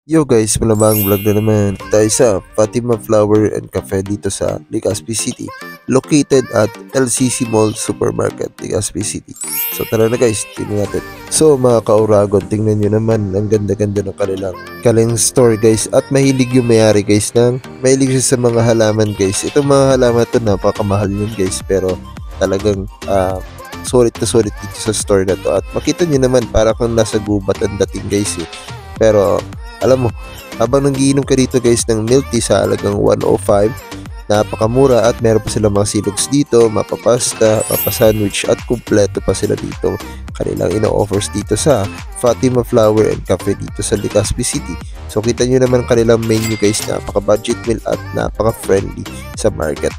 Yo guys, malabang vlog na naman tayo sa Fatima Flower and Cafe dito sa Legazpi City, located at LCC Mall Supermarket, Legazpi City. So tara na guys, tingnan natin. So mga kauragon, tingnan nyo naman, ang ganda-ganda ng kanilang store guys, at mahilig yung mayari guys mahilig siya sa mga halaman guys. Itong mga halaman to napakamahal yun guys, pero talagang sulit na sulit dito sa store na to. At makita nyo naman, para kang nasa gubat ang dating guys eh. Pero alam mo, habang nangiinom ka dito guys ng milk tea sa halagang 105, napakamura, at meron pa silang mga silogs dito, mapapasta, mapasandwich, at kumpleto pa sila dito. Kanilang ino-offers dito sa Fatima Flower and Cafe dito sa Legazpi City. So kita nyo naman kanilang menu guys, napaka-budget meal at napaka-friendly sa market.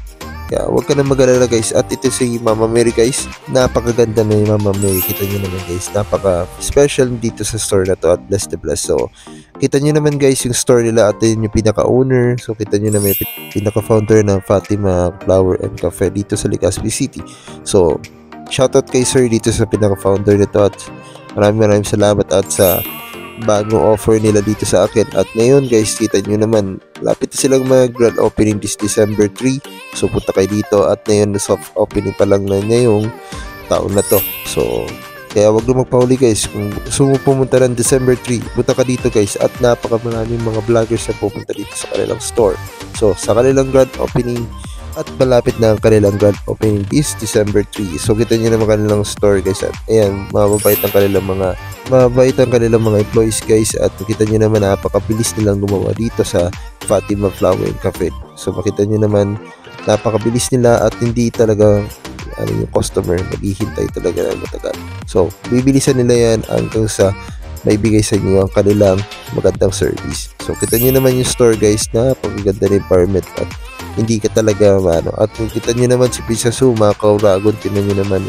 Kaya huwag ka na mag-alala guys. At ito si Mama Mary guys, napakaganda na yung Mama Mary. Kita nyo naman guys, napaka-special dito sa store na to, at bless the bless. So kita nyo naman guys yung store nila, at yun yung pinaka-owner. So kita nyo naman yung pinaka-founder ng Fatima Flower and Cafe dito sa Legazpi City. So shoutout kay sir dito sa pinaka-founder nito, at maraming salamat at sa bagong offer nila dito sa akin. At ngayon guys, kita nyo naman, lapit na silang mag grand opening this December 3. So punta kayo dito, at ngayon soft opening pa lang na ngayong taon na to. So kaya wag na magpahuli guys. Kung gusto mo pumunta ng December 3, punta ka dito guys, at napakamaraming mga vloggers na pupunta dito sa kanilang store. So sa kanilang grand opening, at malapit na ang kanilang grand opening this December 3. So kita nyo naman kanilang store guys, at ayan, mababait ang kanilang mga employees guys. At kita nyo naman, napakabilis nilang gumawa dito sa Fatima Flower and Cafe. So makita nyo naman, napakabilis nila, at hindi talaga yung customer maghihintay talaga ng matagal. So bibilisan nila yan hanggang sa maibigay sa inyo ang kanilang magandang service. So kita nyo naman yung store guys, napakaganda na environment, at hindi ka talaga at kita nyo naman si Princess Su, mga kauragon, tinan nyo naman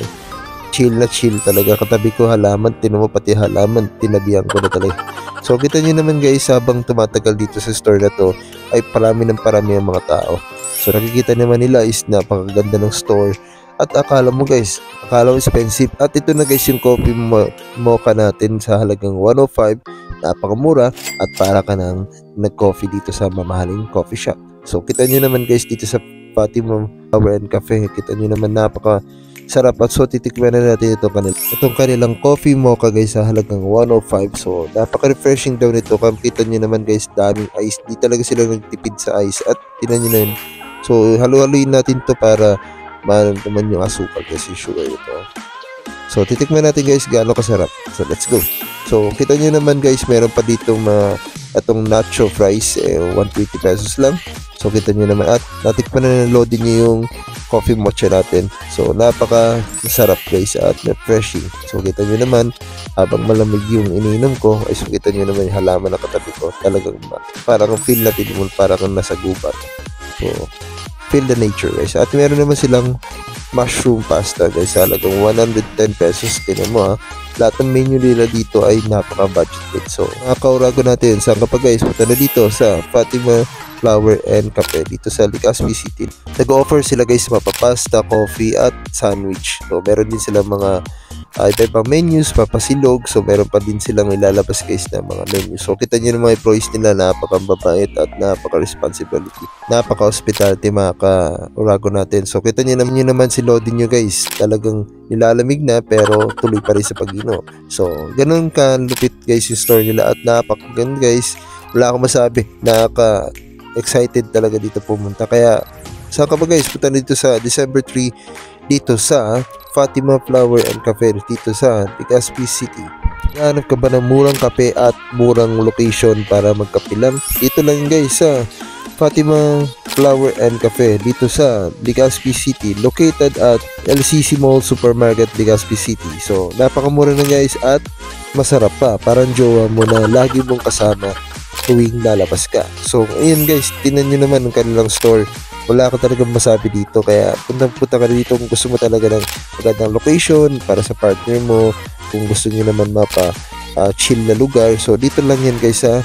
chill na chill talaga. Katabi ko halaman, tinan mo pati halaman, tinabihan ko na talaga. So kita nyo naman guys, habang tumatagal dito sa store na to, ay parami ang mga tao. So nakikita naman nila is napakaganda ng store, at akala mo expensive. At ito na guys yung coffee mocha natin sa halagang 105, napakamura, at para ka nang nag-coffee dito sa mamahaling coffee shop. So kita nyo naman guys dito sa Fatima Flower and Cafe, kita nyo naman napaka sarap. At so titikman na natin itong kanilang coffee mocha guys sa halagang 105. So napaka-refreshing daw nito. Kita nyo naman guys, daming ice, di talaga sila nagtipid sa ice. At tinan nyo na yun. So halu-haluin natin to para naman yung asukal kasi sugar ito. So titikman natin guys gaano kasarap. So let's go. So kita nyo naman guys, meron pa dito atong nacho fries, 120 pesos lang. So kita nyo naman, at natikman na loading nyo yung coffee mocha natin. So napaka masarap guys, at refreshing. So kita nyo naman, habang malamig yung iniinom ko, ay so kita nyo naman yung halaman na katabi ko. Talagang parang feel natin mo, parang nasa gubat. So feel the nature guys. At meron naman silang mushroom pasta guys sa halagang 110 pesos. Tingnan mo lahat ng menu nila dito ay napaka-budget. So mga kaurago natin, saan ka pa guys? Punta na dito sa Fatima Flower and Cafe dito sa Legazpi City. Nag-offer sila guys mapapasta, coffee, at sandwich. So meron din silang mga iba-ibang menus, papasilog. So meron pa din silang ilalabas guys na mga menus. So kita nyo ng mga employees nila, napakababait at napaka-responsibility, napaka-hospitality mga ka-urago natin. So kita nyo naman si loading nyo guys, talagang nilalamig na pero tuloy pa rin sa pag-inom. So ganun ka lupit guys yung store nila, at napakaganda guys. Wala akong masabi, excited talaga dito pumunta. Kaya saan ka ba guys? Punta dito sa December 3 dito sa Fatima Flower and Cafe dito sa Legazpi City. Hanap ka ba ng murang kape at murang location para magkape lang? Dito lang guys sa Fatima Flower and Cafe dito sa Legazpi City, located at LCC Mall Supermarket, Legazpi City. So napakamura na guys, at masarap pa, parang jowa mo na lagi mong kasama tuwing lalabas ka. So ayun guys, tingnan nyo naman ang kanilang store. Wala ka talagang masabi dito, kaya punta ka dito kung gusto mo talaga ng magandang location para sa partner mo, kung gusto nyo naman chill na lugar. So dito lang yan guys sa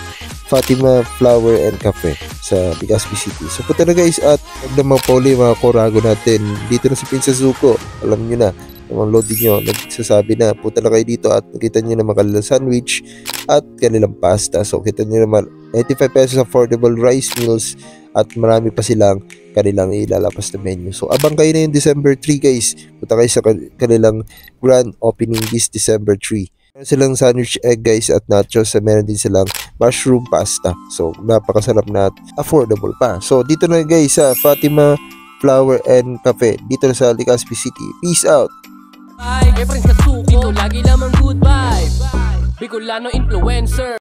Fatima Flower and Cafe sa Legazpi City. So punta na guys, at huwag na mga pauli mga korago natin. Dito na si Princess Zuko, alam nyo na, ang loading nyo, nagsasabi na punta na kayo dito at nakita nyo naman kanilang sandwich at kanilang pasta. So kita nyo naman 85 pesos affordable rice meals at marami pa silang kanilang ilalabas na menu. So abang kayo na yung December 3 guys, punta kayo sa kanilang grand opening this December 3. Meron silang sandwich egg guys at nachos, meron din silang mushroom pasta. So napakasarap na at affordable pa. So dito na guys sa Fatima Flower and Cafe dito na sa Legazpi City. Peace out! Ay, friends ka suko, dito lagi lamang good vibe. Bicolano influencer.